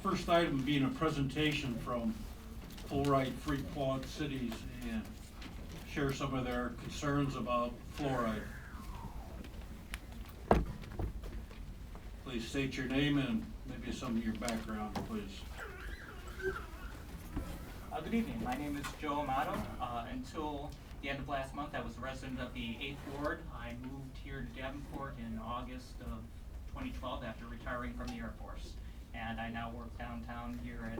first item being a presentation from fluoride-free Quad cities and share some of their concerns about fluoride. Please state your name and maybe some of your background, please. Good evening. My name is Joe Amato. Until the end of last month, I was a resident of the 8th Ward. I moved here to Davenport in August of 2012 after retiring from the Air Force. And I now work downtown here at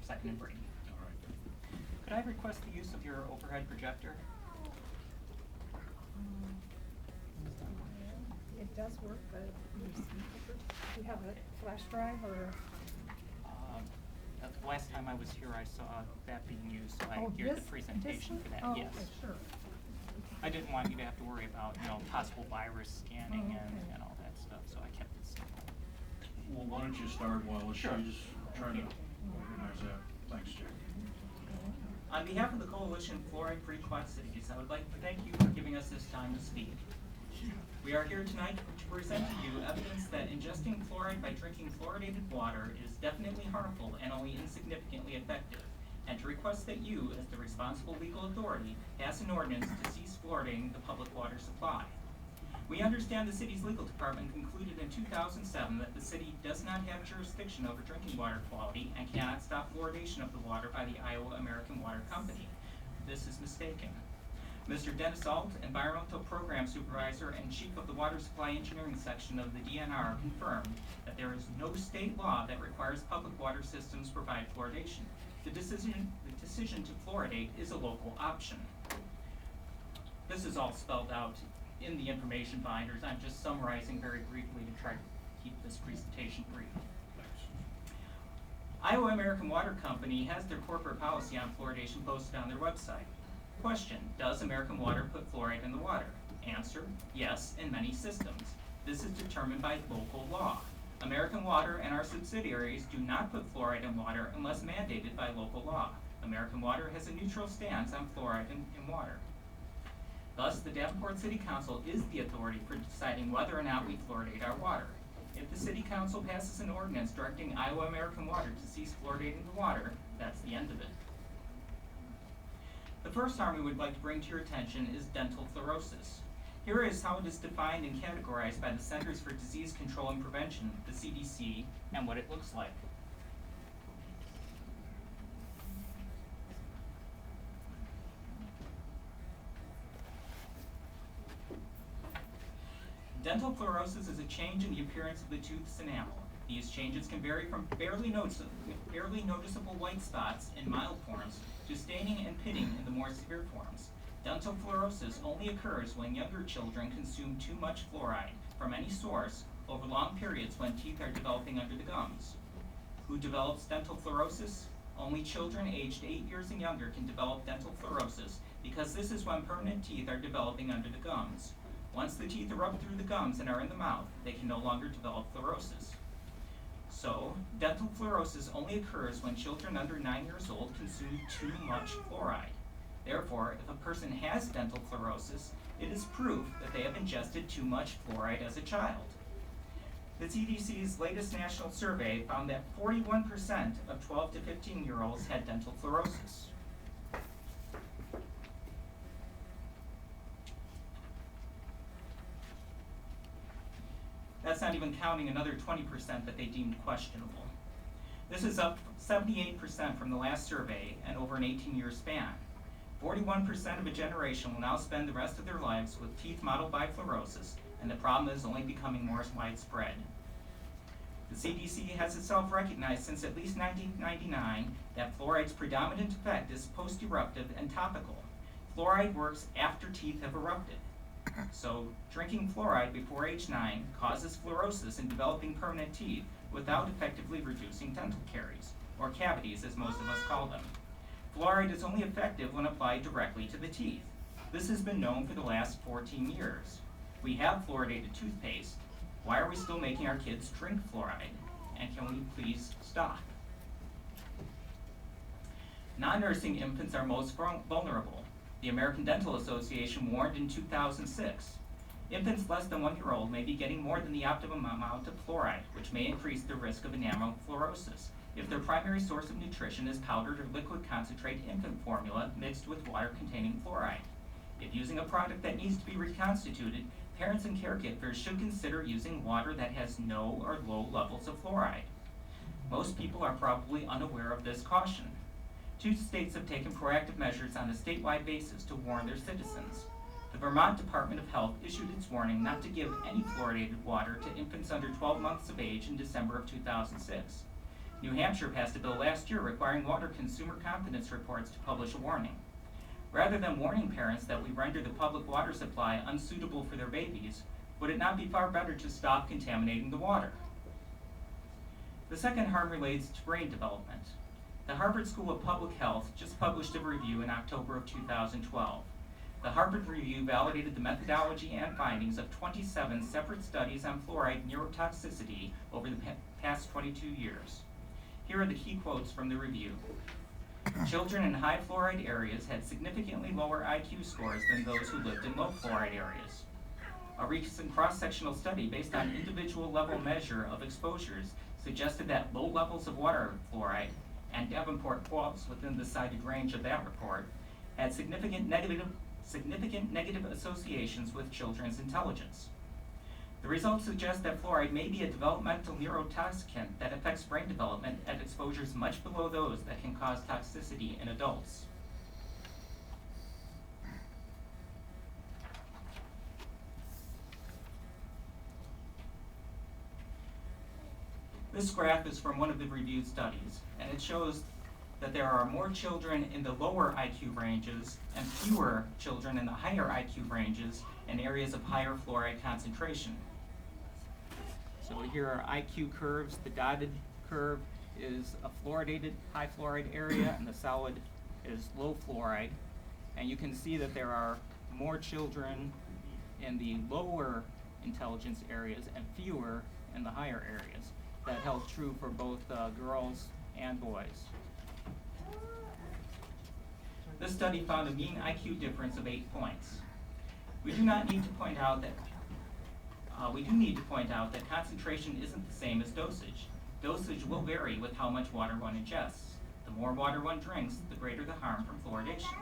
2nd and Brady. All right. Could I request the use of your overhead projector? It does work, but do you have a flash drive or? The last time I was here, I saw that being used, so I Oh, geared the this presentation one? for that. Oh, Yes. okay, sure. I didn't want you to have to worry about, possible virus scanning Oh, okay. and all that stuff, so I kept it simple. Well, why don't you start while Sure. she's trying to organize that. Thanks, Jay. On behalf of the Coalition Fluoride-Free Quad Cities, I would like to thank you for giving us this time to speak. We are here tonight to present to you evidence that ingesting fluoride by drinking fluoridated water is definitely harmful and only insignificantly effective, and to request that you, as the responsible legal authority, pass an ordinance to cease fluoridating the public water supply. We understand the city's legal department concluded in 2007 that the city does not have jurisdiction over drinking water quality and cannot stop fluoridation of the water by the Iowa American Water Company. This is mistaken. Mr. Dennis Alt, Environmental Program Supervisor and Chief of the Water Supply Engineering Section of the DNR, confirmed that there is no state law that requires public water systems provide fluoridation. The decision to fluoridate is a local option. This is all spelled out in the information binders. I'm just summarizing very briefly to try to keep this presentation brief. Iowa American Water Company has their corporate policy on fluoridation posted on their website. Question: does American Water put fluoride in the water? Answer: yes, in many systems. This is determined by local law. American Water and our subsidiaries do not put fluoride in water unless mandated by local law. American Water has a neutral stance on fluoride in water. Thus, the Davenport City Council is the authority for deciding whether or not we fluoridate our water. If the City Council passes an ordinance directing Iowa American Water to cease fluoridating the water, that's the end of it. The first harm we would like to bring to your attention is dental fluorosis. Here is how it is defined and categorized by the Centers for Disease Control and Prevention, the CDC, and what it looks like. Dental fluorosis is a change in the appearance of the tooth's enamel. These changes can vary from barely noticeable white spots in mild forms to staining and pitting in the more severe forms. Dental fluorosis only occurs when younger children consume too much fluoride from any source over long periods when teeth are developing under the gums. Who develops dental fluorosis? Only children aged 8 years and younger can develop dental fluorosis because this is when permanent teeth are developing under the gums. Once the teeth erupt through the gums and are in the mouth, they can no longer develop fluorosis. So, dental fluorosis only occurs when children under 9 years old consume too much fluoride. Therefore, if a person has dental fluorosis, it is proof that they have ingested too much fluoride as a child. The CDC's latest national survey found that 41% of 12 to 15-year-olds had dental fluorosis. That's not even counting another 20% that they deemed questionable. This is up 78% from the last survey and over an 18-year span. 41% of a generation will now spend the rest of their lives with teeth mottled by fluorosis, and the problem is only becoming more widespread. The CDC has itself recognized since at least 1999 that fluoride's predominant effect is post-eruptive and topical. Fluoride works after teeth have erupted. So, drinking fluoride before age 9 causes fluorosis in developing permanent teeth without effectively reducing dental caries, or cavities as most of us call them. Fluoride is only effective when applied directly to the teeth. This has been known for the last 14 years. We have fluoridated toothpaste. Why are we still making our kids drink fluoride? And can we please stop? Non-nursing infants are most vulnerable. The American Dental Association warned in 2006. Infants less than 1 year old may be getting more than the optimum amount of fluoride, which may increase the risk of enamel fluorosis. if their primary source of nutrition is powdered or liquid concentrate infant formula mixed with water containing fluoride. If using a product that needs to be reconstituted, parents and caregivers should consider using water that has no or low levels of fluoride. Most people are probably unaware of this caution. 2 states have taken proactive measures on a statewide basis to warn their citizens. The Vermont Department of Health issued its warning not to give any fluoridated water to infants under 12 months of age in December of 2006. New Hampshire passed a bill last year requiring water consumer confidence reports to publish a warning. Rather than warning parents that we render the public water supply unsuitable for their babies, would it not be far better to stop contaminating the water? The second harm relates to brain development. The Harvard School of Public Health just published a review in October of 2012. The Harvard review validated the methodology and findings of 27 separate studies on fluoride neurotoxicity over the past 22 years. Here are the key quotes from the review. Children in high fluoride areas had significantly lower IQ scores than those who lived in low fluoride areas. A recent cross-sectional study based on individual level measure of exposures suggested that low levels of water fluoride, and Davenport falls within the cited range of that report, had significant negative associations with children's intelligence. The results suggest that fluoride may be a developmental neurotoxin that affects brain development at exposures much below those that can cause toxicity in adults. This graph is from one of the reviewed studies, and it shows that there are more children in the lower IQ ranges and fewer children in the higher IQ ranges in areas of higher fluoride concentration. So here are IQ curves. The dotted curve is a fluoridated high fluoride area, and the solid is low fluoride. And you can see that there are more children in the lower intelligence areas and fewer in the higher areas. That held true for both girls and boys. This study found a mean IQ difference of 8 points. We do need to point out that concentration isn't the same as dosage. Dosage will vary with how much water one ingests. The more water one drinks, the greater the harm from fluoridation.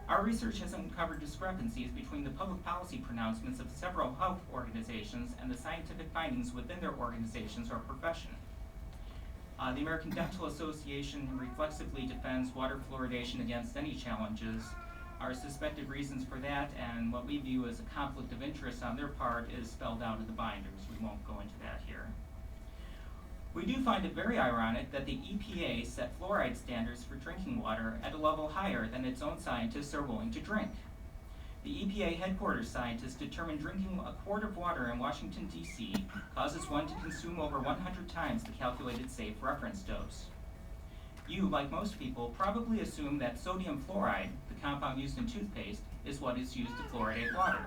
Our research has uncovered discrepancies between the public policy pronouncements of several health organizations and the scientific findings within their organizations or profession. The American Dental Association reflexively defends water fluoridation against any challenges. Our suspected reasons for that and what we view as a conflict of interest on their part is spelled out in the binders. We won't go into that here. We do find it very ironic that the EPA set fluoride standards for drinking water at a level higher than its own scientists are willing to drink. The EPA headquarters scientists determined drinking a quart of water in Washington, D.C. causes one to consume over 100 times the calculated safe reference dose. You, like most people, probably assume that sodium fluoride, the compound used in toothpaste, is what is used to fluoridate water.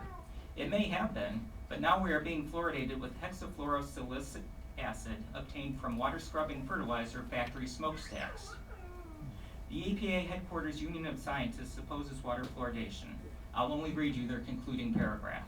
It may have been, but now we are being fluoridated with hexafluorosilicic acid obtained from water scrubbing fertilizer factory smokestacks. The EPA Headquarters Union of Scientists opposes water fluoridation. I'll only read you their concluding paragraph.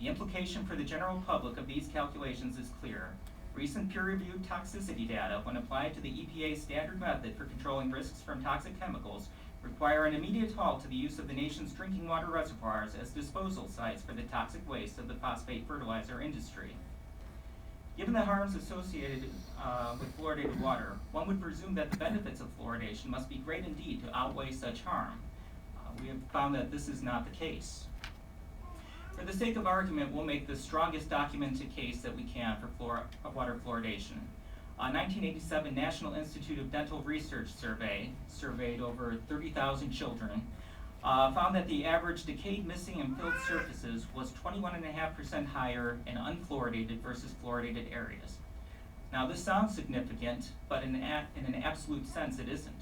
The implication for the general public of these calculations is clear. Recent peer-reviewed toxicity data, when applied to the EPA's standard method for controlling risks from toxic chemicals, require an immediate halt to the use of the nation's drinking water reservoirs as disposal sites for the toxic waste of the phosphate fertilizer industry. Given the harms associated with fluoridated water, one would presume that the benefits of fluoridation must be great indeed to outweigh such harm. We have found that this is not the case. For the sake of argument, we'll make the strongest documented case that we can for water fluoridation. A 1987 National Institute of Dental Research survey surveyed over 30,000 children, found that the average decayed, missing, and filled surfaces was 21.5% higher in unfluoridated versus fluoridated areas. Now this sounds significant, but in an absolute sense it isn't.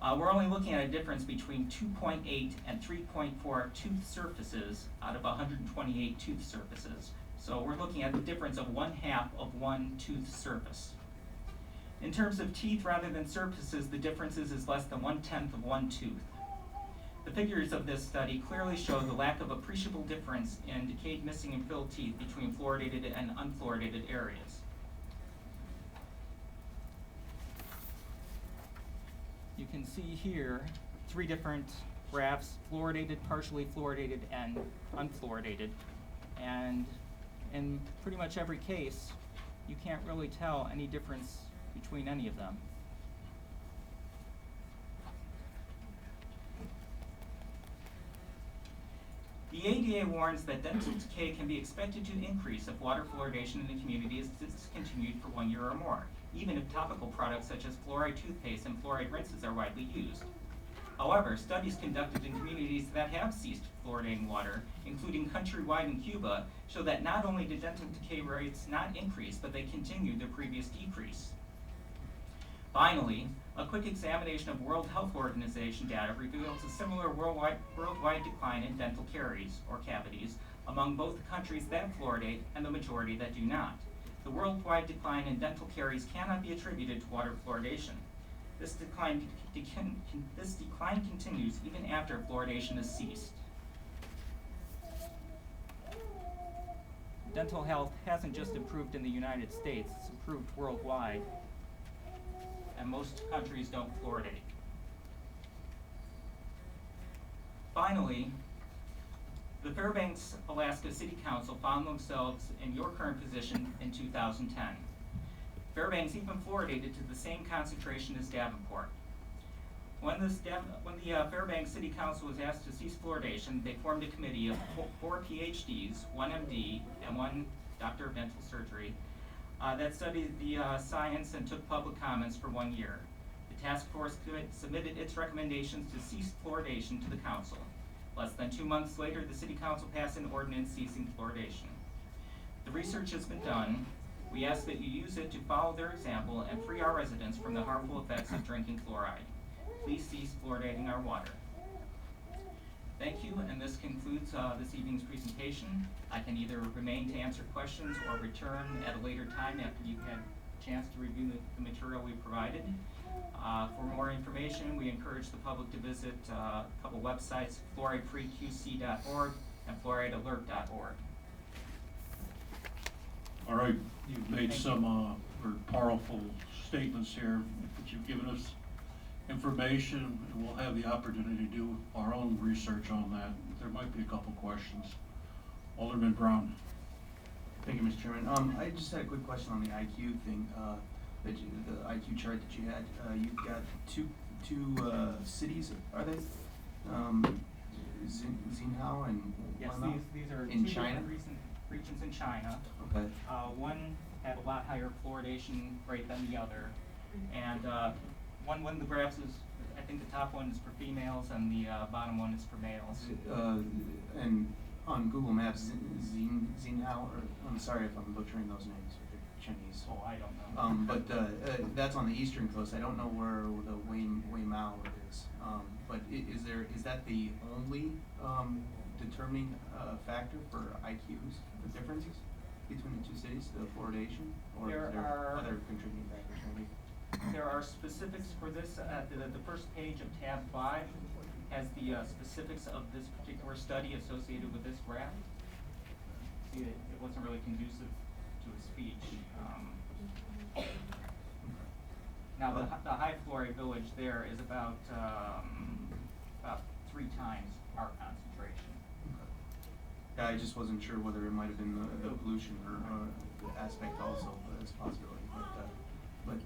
We're only looking at a difference between 2.8 and 3.4 tooth surfaces out of 128 tooth surfaces. So we're looking at the difference of 1/2 of one tooth surface. In terms of teeth rather than surfaces, the differences is less than 1/10 of one tooth. The figures of this study clearly show the lack of appreciable difference in decayed, missing, and filled teeth between fluoridated and unfluoridated areas. You can see here 3 different graphs, fluoridated, partially fluoridated, and unfluoridated. And in pretty much every case, you can't really tell any difference between any of them. The ADA warns that dental decay can be expected to increase if water fluoridation in the community is discontinued for 1 year or more, even if topical products such as fluoride toothpaste and fluoride rinses are widely used. However, studies conducted in communities that have ceased fluoridating water, including countrywide in Cuba, show that not only did dental decay rates not increase, but they continued their previous decrease. Finally, a quick examination of World Health Organization data reveals a similar worldwide decline in dental caries, or cavities, among both the countries that fluoridate and the majority that do not. The worldwide decline in dental caries cannot be attributed to water fluoridation. This decline continues even after fluoridation has ceased. Dental health hasn't just improved in the United States, it's improved worldwide. And most countries don't fluoridate. Finally, the Fairbanks, Alaska City Council found themselves in your current position in 2010. Fairbanks even fluoridated to the same concentration as Davenport. When the Fairbanks City Council was asked to cease fluoridation, they formed a committee of 4 PhDs, 1 MD, and 1 Doctor of Dental Surgery, that studied the science and took public comments for 1 year. The task force submitted its recommendations to cease fluoridation to the council. Less than 2 months later, the city council passed an ordinance ceasing fluoridation. The research has been done. We ask that you use it to follow their example and free our residents from the harmful effects of drinking fluoride. Please cease fluoridating our water. Thank you, and this concludes this evening's presentation. I can either remain to answer questions or return at a later time after you've had a chance to review the material we provided. For more information, we encourage the public to visit a couple websites, fluoridefreeqc.org and fluoridealert.org. All right, you've made some very powerful statements here, but you've given us information, and we'll have the opportunity to do our own research on that. There might be a couple questions. Alderman Brown. Thank you, Mr. Chairman. I just had a quick question on the IQ thing, the IQ chart that you had. You've got two cities, are they? Xinhao and Yes, Guangdong? these are in two China? different regions in China. Okay. One had a lot higher fluoridation rate than the other, and one of the graphs is, I think the top one is for females and the bottom one is for males. And on Google Maps, Xinhao, or I'm sorry if I'm butchering those names, they're Chinese. Oh, I don't know. But that's on the eastern coast. I don't know where the Weimao is. But is that the only determining factor for IQs, the differences between the two cities, the fluoridation, or There is there are- other contributing factors maybe? There are specifics for this. The first page of tab 5 has the specifics of this particular study associated with this graph. See, it wasn't really conducive to a speech. Now, the high fluoride village there is about 3 times our concentration. Yeah, I just wasn't sure whether it might have been the pollution or the aspect also as a possibility. But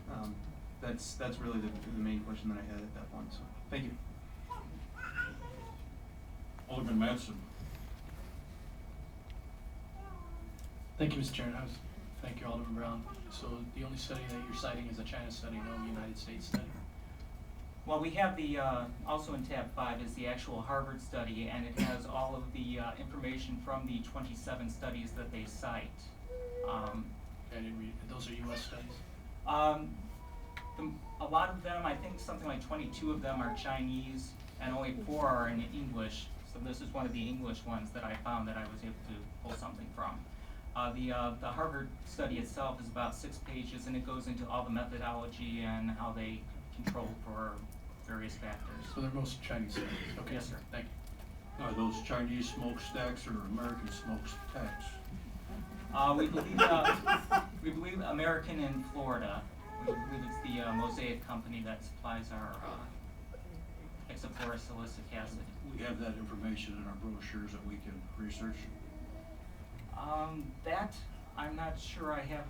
that's really the main question that I had at that point. So thank you. Alderman Mattson. Thank you, Mr. Chairman. Thank you, Alderman Brown. So the only study that you're citing is a China study, no United States study? Well, we have the, also in tab 5 is the actual Harvard study, and it has all of the information from the 27 studies that they cite. I didn't read, those are US studies? A lot of them, I think something like 22 of them are Chinese, and only 4 are in English. So this is one of the English ones that I found that I was able to pull something from. The Harvard study itself is about 6 pages, and it goes into all the methodology and how they control for various factors. So they're most Chinese studies? Okay. Yes, sir. Thank you. Are those Chinese smokestacks or American smokestacks? We believe American in Florida. We believe it's the Mosaic company that supplies our hexafluorosilicic acid. We have that information in our brochures that we can research. That, I'm not sure I have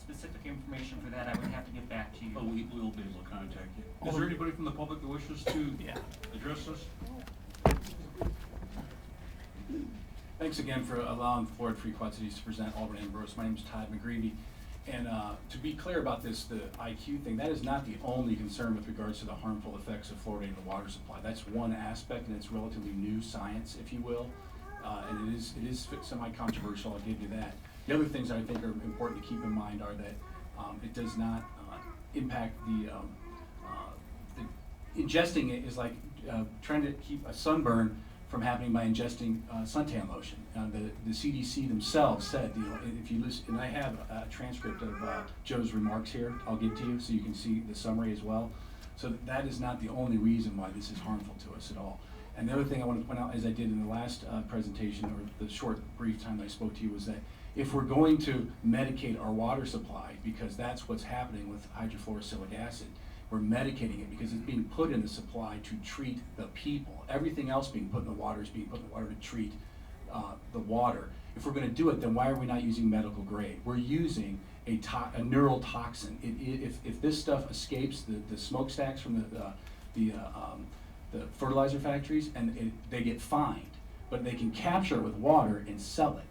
specific information for that. I would have to get back to you. But we will be able to contact you. Is there anybody from the public that wishes to address this? Thanks again for allowing fluoride-free Quad Cities to present Albert Ambrose. My name is Todd McGreevy. And to be clear about this, the IQ thing, that is not the only concern with regards to the harmful effects of fluoridating the water supply. That's one aspect, and it's relatively new science, if you will. And it is semi-controversial, I'll give you that. The other things I think are important to keep in mind are that it does not impact ingesting it is like trying to keep a sunburn from happening by ingesting suntan lotion. The CDC themselves said, if you listen, and I have a transcript of Joe's remarks here, I'll give to you so you can see the summary as well. So that is not the only reason why this is harmful to us at all. And the other thing I want to point out, as I did in the last presentation, or the short, brief time that I spoke to you, was that if we're going to medicate our water supply, because that's what's happening with hydrofluorosilicic acid, we're medicating it because it's being put in the supply to treat the people. Everything else being put in the water is being put in the water to treat the water. If we're going to do it, then why are we not using medical grade? We're using a neuro-toxin. If this stuff escapes the smokestacks from the fertilizer factories, and they get fined, but they can capture it with water and sell it.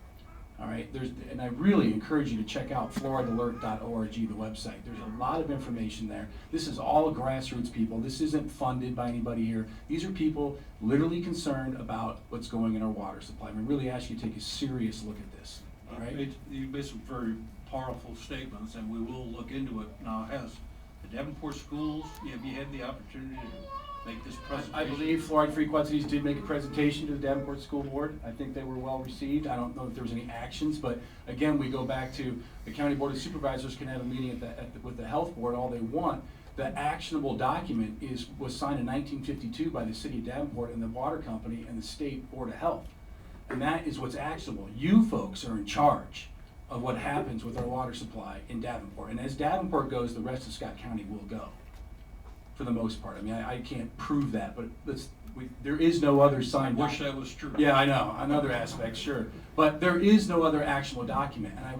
All right, and I really encourage you to check out fluoridealert.org, the website. There's a lot of information there. This is all grassroots people. This isn't funded by anybody here. These are people literally concerned about what's going in our water supply. We really ask you to take a serious look at this. All right? You made some very powerful statements, and we will look into it. Now, has the Davenport schools, have you had the opportunity to make this presentation? I believe Fluoride-Free Quad Cities did make a presentation to the Davenport School Board. I think they were well received. I don't know if there was any actions, but again, we go back to the County Board of Supervisors can have a meeting with the Health Board all they want. The actionable document was signed in 1952 by the City of Davenport and the Water Company and the State Board of Health. And that is what's actionable. You folks are in charge of what happens with our water supply in Davenport. And as Davenport goes, the rest of Scott County will go, for the most part. I mean, I can't prove that, but there is no other signed I wish document. that was true. Yeah, I know, another aspect, sure. But there is no other actionable document, and I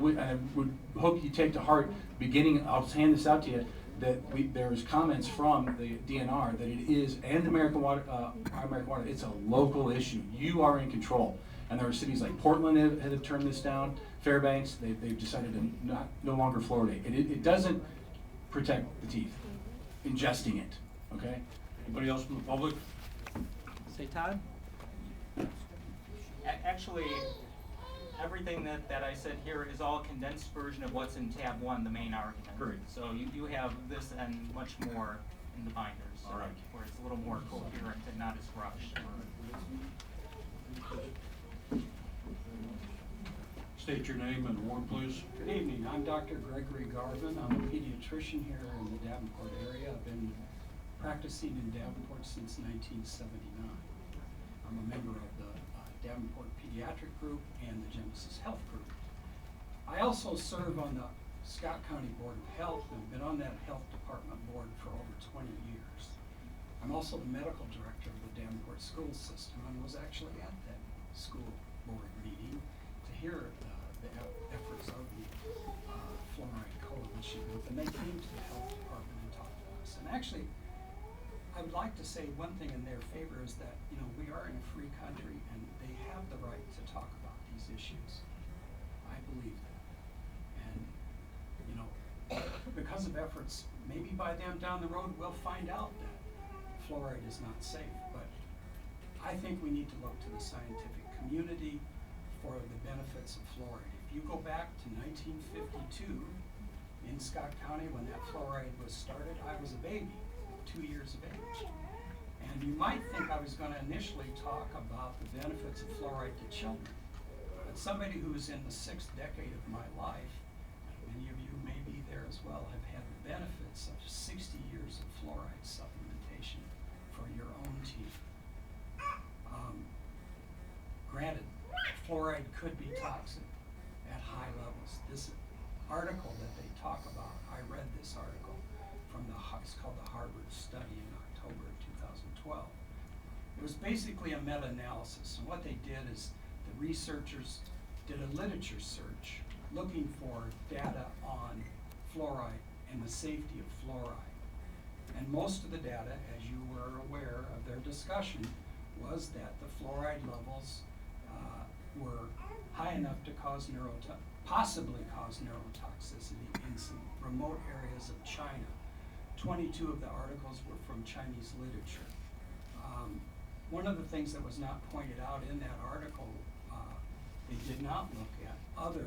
would hope you take to heart, I'll hand this out to you, that there's comments from the DNR that it is, and American Water, it's a local issue. You are in control. And there are cities like Portland have turned this down, Fairbanks, they've decided to no longer fluoridate. It doesn't protect the teeth, ingesting it, okay? Anybody else from the public? Say, Todd? Actually, everything that I said here is all a condensed version of what's in tab 1, the main argument. Great. So you have this and much more in the binders. All right. Where it's a little more coherent and not as rushed. State your name and ward, please. Good evening, I'm Dr. Gregory Garvin. I'm a pediatrician here in the Davenport area. I've been practicing in Davenport since 1979. I'm a member of the Davenport Pediatric Group and the Genesis Health Group. I also serve on the Scott County Board of Health and have been on that health department board for over 20 years. I'm also the medical director of the Davenport school system and was actually at that school board meeting to hear the efforts of the Fluoride Coalition Group, and they came to the health department and talked to us. And actually, I would like to say one thing in their favor is that, we are in a free country and they have the right to talk about these issues. I believe that. And, because of efforts, maybe by them down the road, we'll find out that fluoride is not safe. But I think we need to look to the scientific community for the benefits of fluoride. If you go back to 1952 in Scott County when that fluoride was started, I was a baby, 2 years of age. And you might think I was going to initially talk about the benefits of fluoride to children. But somebody who's in the 6th decade of my life, many of you may be there as well, have had the benefits of 60 years of fluoride supplementation for your own teeth. Granted, fluoride could be toxic at high levels. This article that they talk about, I read this article from it's called the Harvard study in October of 2012. It was basically a meta-analysis, and what they did is the researchers did a literature search looking for data on fluoride and the safety of fluoride. And most of the data, as you were aware of their discussion, was that the fluoride levels were high enough to possibly cause neurotoxicity in some remote areas of China. 22 of the articles were from Chinese literature. One of the things that was not pointed out in that article, they did not look at other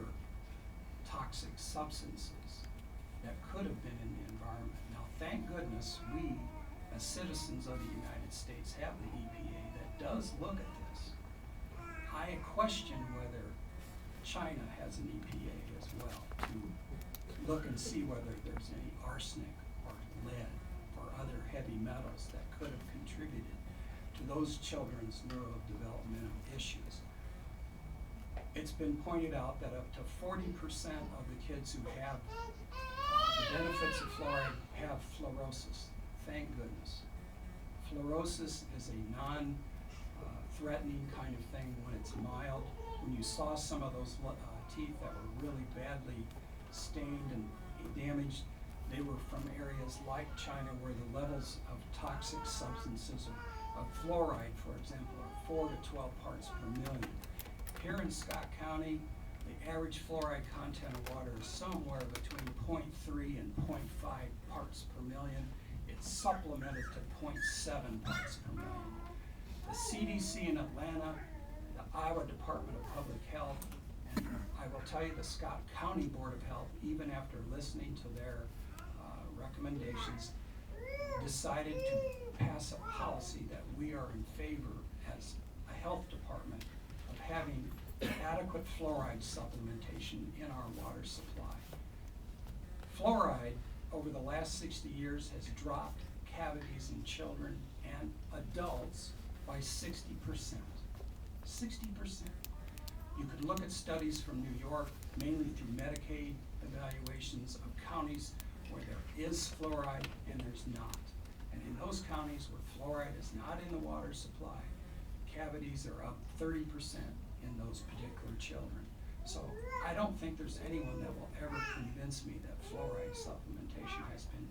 toxic substances that could have been in the environment. Now, thank goodness we, as citizens of the United States, have the EPA that does look at this. I question whether China has an EPA as well to look and see whether there's any arsenic or lead or other heavy metals that could have contributed to those children's neurodevelopmental issues. It's been pointed out that up to 40% of the kids who have the benefits of fluoride have fluorosis. Thank goodness. Fluorosis is a non-threatening kind of thing when it's mild. When you saw some of those teeth that were really badly stained and damaged, they were from areas like China where the levels of toxic substances of fluoride, for example, are 4 to 12 parts per million. Here in Scott County, the average fluoride content of water is somewhere between 0.3 and 0.5 parts per million. It's supplemented to 0.7 parts per million. The CDC in Atlanta, the Iowa Department of Public Health, and I will tell you the Scott County Board of Health, even after listening to their recommendations, decided to pass a policy that we are in favor as a health department of having adequate fluoride supplementation in our water supply. Fluoride over the last 60 years has dropped cavities in children and adults by 60%. 60%. You could look at studies from New York, mainly through Medicaid evaluations of counties where there is fluoride and there's not. And in those counties where fluoride is not in the water supply, cavities are up 30% in those particular children. So I don't think there's anyone that will ever convince me that fluoride supplementation has been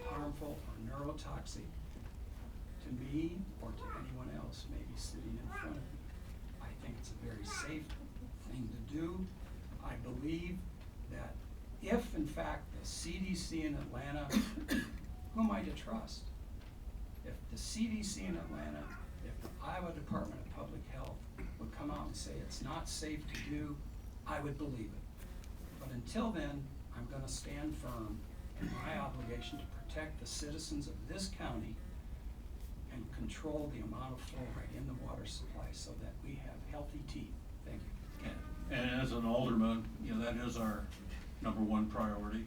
harmful or neurotoxic to me or to anyone else maybe sitting in front of me. I think it's a very safe thing to do. I believe that if in fact the CDC in Atlanta, who am I to trust? If the CDC in Atlanta, if the Iowa Department of Public Health would come out and say it's not safe to do, I would believe it. But until then, I'm gonna stand firm in my obligation to protect the citizens of this county and control the amount of fluoride in the water supply so that we have healthy teeth. Thank you. And as an alderman, that is our #1 priority.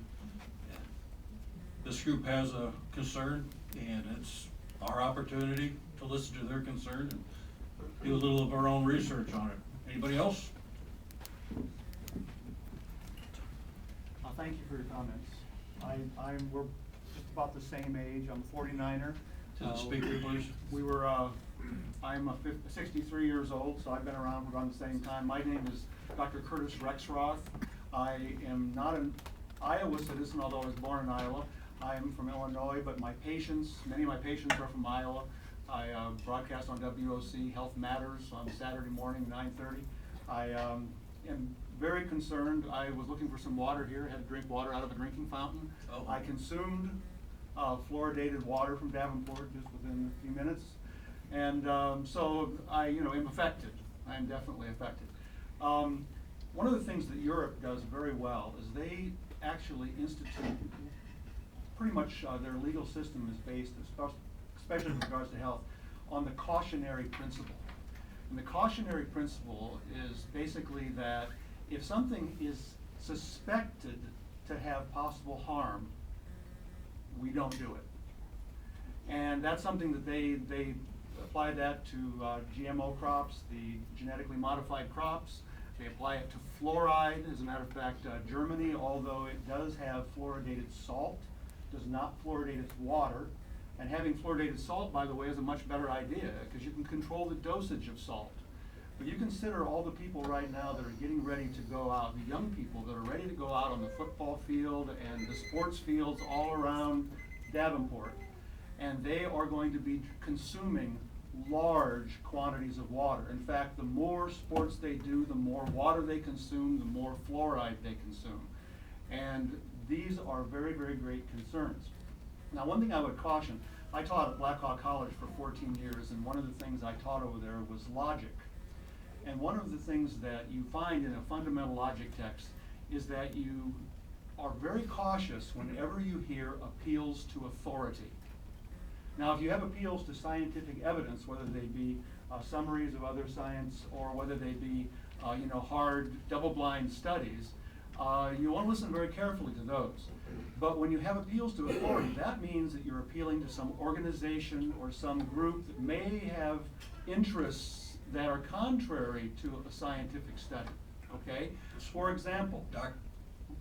This group has a concern, and it's our opportunity to listen to their concern and do a little of our own research on it. Anybody else? Thank you for your comments. We're just about the same age. I'm a 49er. To the speaker, please. I'm 63 years old, so I've been around for around the same time. My name is Dr. Curtis Rexroth. I am not an Iowa citizen, although I was born in Iowa. I am from Illinois, but many of my patients are from Iowa. I broadcast on WOC Health Matters on Saturday morning, 9:30. I am very concerned. I was looking for some water here, had to drink water out of a drinking fountain. Oh. I consumed fluoridated water from Davenport just within a few minutes. And so I am affected. I am definitely affected. One of the things that Europe does very well is they actually institute pretty much their legal system is based, especially with regards to health, on the cautionary principle. And the cautionary principle is basically that if something is suspected to have possible harm, we don't do it. And that's something that they apply that to GMO crops, the genetically modified crops. They apply it to fluoride. As a matter of fact, Germany, although it does have fluoridated salt, does not fluoridate its water. And having fluoridated salt, by the way, is a much better idea, because you can control the dosage of salt. But you consider all the people right now that are getting ready to go out, the young people that are ready to go out on the football field and the sports fields all around Davenport, and they are going to be consuming large quantities of water. In fact, the more sports they do, the more water they consume, the more fluoride they consume. And these are very, very great concerns. Now, one thing I would caution, I taught at Black Hawk College for 14 years, and one of the things I taught over there was logic. And one of the things that you find in a fundamental logic text is that you are very cautious whenever you hear appeals to authority. Now, if you have appeals to scientific evidence, whether they be summaries of other science or whether they be hard double-blind studies, you want to listen very carefully to those. But when you have appeals to authority, that means that you're appealing to some organization or some group that may have interests that are contrary to a scientific study, okay? For example, Doc,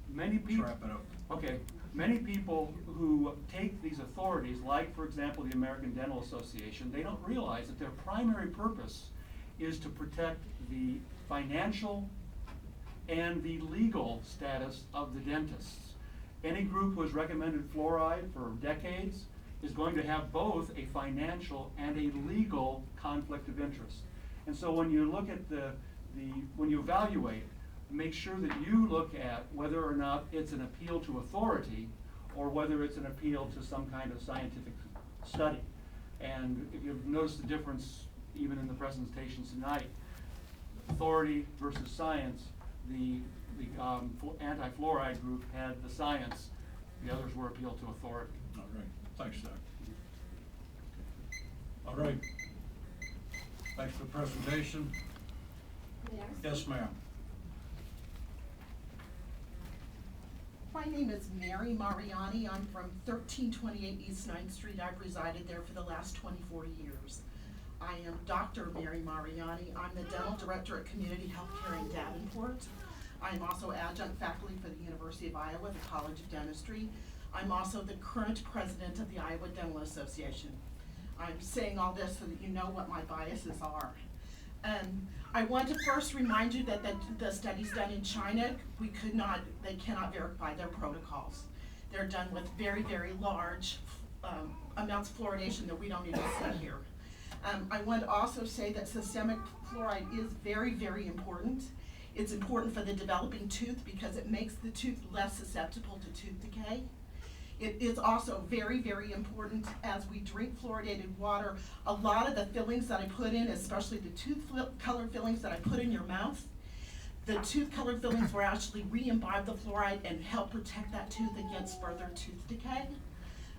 many people. wrap it up. Okay, many people who take these authorities, like for example the American Dental Association, they don't realize that their primary purpose is to protect the financial and the legal status of the dentists. Any group who has recommended fluoride for decades is going to have both a financial and a legal conflict of interest. And so when you look at when you evaluate, make sure that you look at whether or not it's an appeal to authority or whether it's an appeal to some kind of scientific study. And if you've noticed the difference even in the presentations tonight, authority versus science, the anti-fluoride group had the science, the others were appeal to authority. All right, thanks, Doc. All right, thanks for the presentation. Yes, ma'am. My name is Mary Mariani. I'm from 1328 East 9th Street. I've resided there for the last 24 years. I am Dr. Mary Mariani. I'm the dental director at Community Healthcare in Davenport. I'm also adjunct faculty for the University of Iowa, the College of Dentistry. I'm also the current president of the Iowa Dental Association. I'm saying all this so that you know what my biases are. I want to first remind you that the studies done in China, they cannot verify their protocols. They're done with very, very large amounts of fluoridation that we don't even see here. I want to also say that systemic fluoride is very, very important. It's important for the developing tooth because it makes the tooth less susceptible to tooth decay. It is also very, very important as we drink fluoridated water. A lot of the fillings that I put in, especially the tooth color fillings that I put in your mouth, the tooth color fillings will actually re-imbibe the fluoride and help protect that tooth against further tooth decay.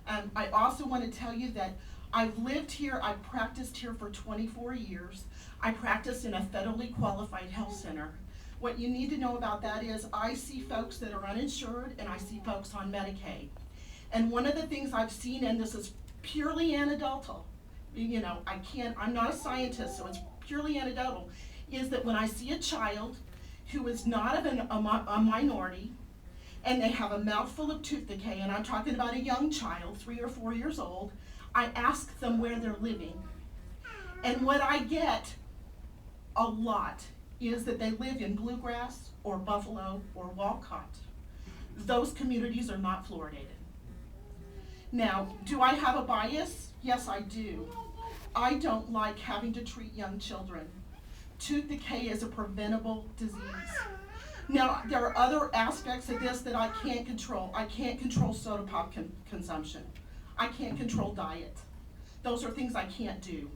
I also want to tell you that I've lived here, I've practiced here for 24 years. I practiced in a federally qualified health center. What you need to know about that is I see folks that are uninsured and I see folks on Medicaid. And one of the things I've seen, and this is purely anecdotal, I'm not a scientist, so it's purely anecdotal, is that when I see a child who is not of a minority, and they have a mouthful of tooth decay, and I'm talking about a young child, 3 or 4 years old, I ask them where they're living. And what I get a lot is that they live in Bluegrass or Buffalo or Walcott. Those communities are not fluoridated. Now, do I have a bias? Yes, I do. I don't like having to treat young children. Tooth decay is a preventable disease. Now, there are other aspects of this that I can't control. I can't control soda pop consumption. I can't control diet. Those are things I can't do.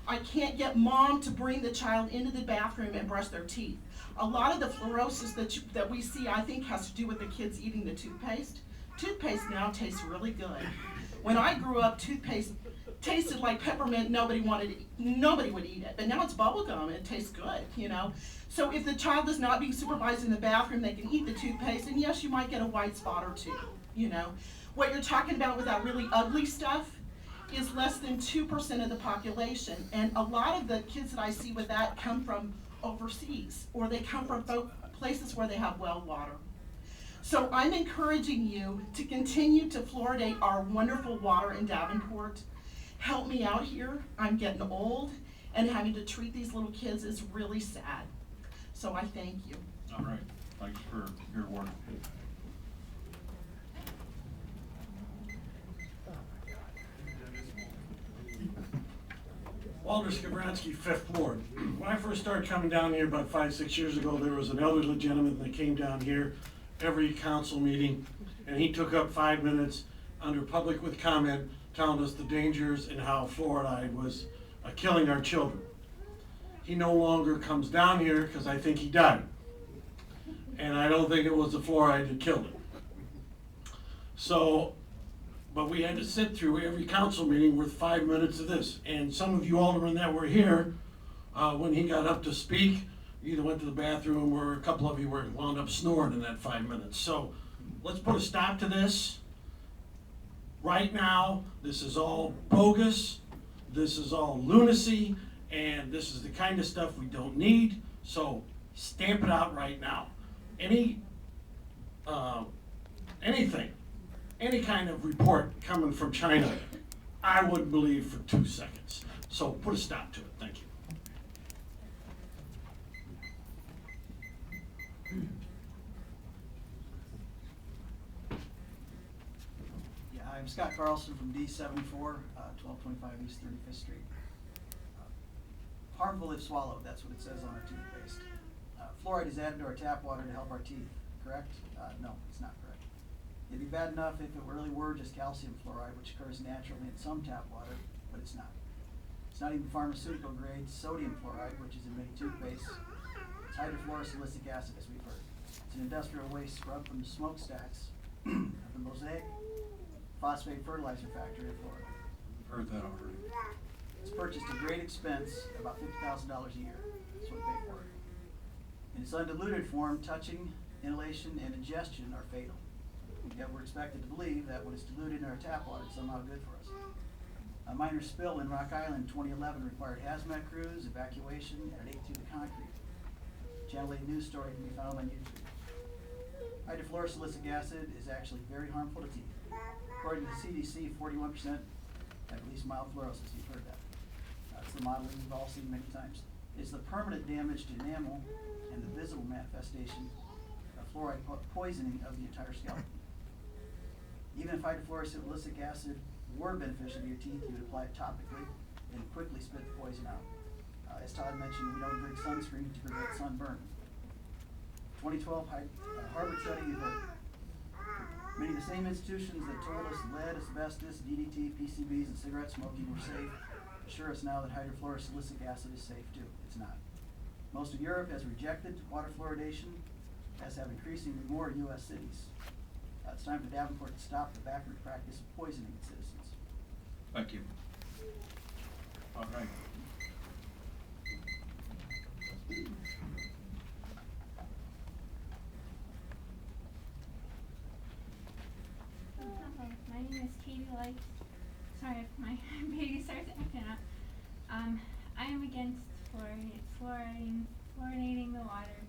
I can't get mom to bring the child into the bathroom and brush their teeth. A lot of the fluorosis that we see, I think, has to do with the kids eating the toothpaste. Toothpaste now tastes really good. When I grew up, toothpaste tasted like peppermint. Nobody would eat it. But now it's bubble gum. It tastes good, So if the child is not being supervised in the bathroom, they can eat the toothpaste, and yes, you might get a white spot or two, What you're talking about with that really ugly stuff is less than 2% of the population. And a lot of the kids that I see with that come from overseas, or they come from places where they have well water. So I'm encouraging you to continue to fluoridate our wonderful water in Davenport. Help me out here. I'm getting old, and having to treat these little kids is really sad. So I thank you. All right, thanks for your work. Walter Skabransky, 5th Ward. When I first started coming down here about 5-6 years ago, there was an elderly gentleman that came down here every council meeting, and he took up 5 minutes under public with comment, telling us the dangers and how fluoride was killing our children. He no longer comes down here because I think he died. And I don't think it was the fluoride that killed him. So, but we had to sit through every council meeting with 5 minutes of this. And some of you aldermen that were here, when he got up to speak, you either went to the bathroom or a couple of you were wound up snoring in that 5 minutes. So let's put a stop to this. Right now, this is all bogus, this is all lunacy, and this is the kind of stuff we don't need, so stamp it out right now. Anything, any kind of report coming from China, I wouldn't believe for 2 seconds. So put a stop to it, thank you. Yeah, I'm Scott Carlson from D74, 1225 East 35th Street. Harmful if swallowed, that's what it says on our toothpaste. Fluoride is added to our tap water to help our teeth, correct? No, it's not correct. It'd be bad enough if it really were just calcium fluoride, which occurs naturally in some tap water, but it's not. It's not even pharmaceutical grade sodium fluoride, which is in many toothpastes. It's hydrofluorosilicic acid, as we've heard. It's an industrial waste scrub from the smokestacks of the Mosaic phosphate fertilizer factory in Florida. Heard that already. It's purchased at great expense, about $50,000 a year. That's what we pay for it. In its undiluted form, touching, inhalation, and ingestion are fatal. Yet we're expected to believe that when it's diluted in our tap water, it's somehow good for us. A minor spill in Rock Island in 2011 required hazmat crews, evacuation, and it ate through the concrete. Channel 8 news story can be found on YouTube. Hydrofluorosilicic acid is actually very harmful to teeth. According to the CDC, 41% have at least mild fluorosis. You've heard that. It's the modeling we've all seen many times. It's the permanent damage to enamel and the visible manifestation of fluoride poisoning of the entire scalp. Even if hydrofluorosilicic acid were beneficial to your teeth, you would apply it topically and quickly spit the poison out. As Todd mentioned, we don't drink sunscreen to prevent sunburn. 2012 Harvard study you've heard. Many of the same institutions that told us lead, asbestos, DDT, PCBs, and cigarette smoking were safe assure us now that hydrofluorosilicic acid is safe too. It's not. Most of Europe has rejected water fluoridation, as have increasingly more U.S. cities. It's time for Davenport to stop the backward practice of poisoning its citizens. Thank you. All right. Hello, my name is Katie Light. Sorry if my baby starts acting up. I am against fluoridating the water.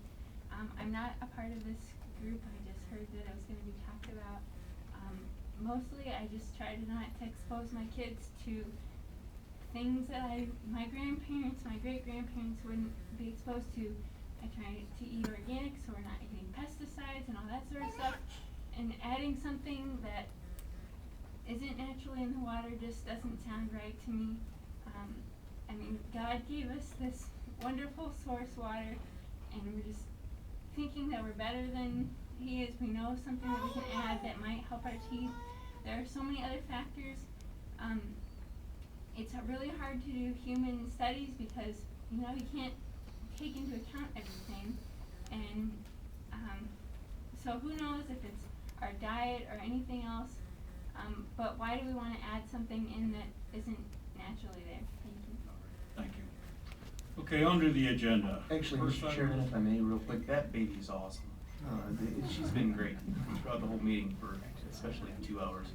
I'm not a part of this group. I just heard that it was going to be talked about. Mostly I just try to not to expose my kids to things that my grandparents, my great-grandparents wouldn't be exposed to. I try to eat organic so we're not eating pesticides and all that sort of stuff. And adding something that isn't naturally in the water just doesn't sound right to me. I mean, God gave us this wonderful source water, and we're just thinking that we're better than He is. We know something that we can add that might help our teeth. There are so many other factors. It's really hard to do human studies because, you can't take into account everything. And so who knows if it's our diet or anything else. But why do we want to add something in that isn't naturally there? Thank you. Thank you. Okay, under the agenda. Actually, First Mr. item- Chairman, if I may, real quick, that baby's awesome. She's been great throughout the whole meeting for especially 2 hours.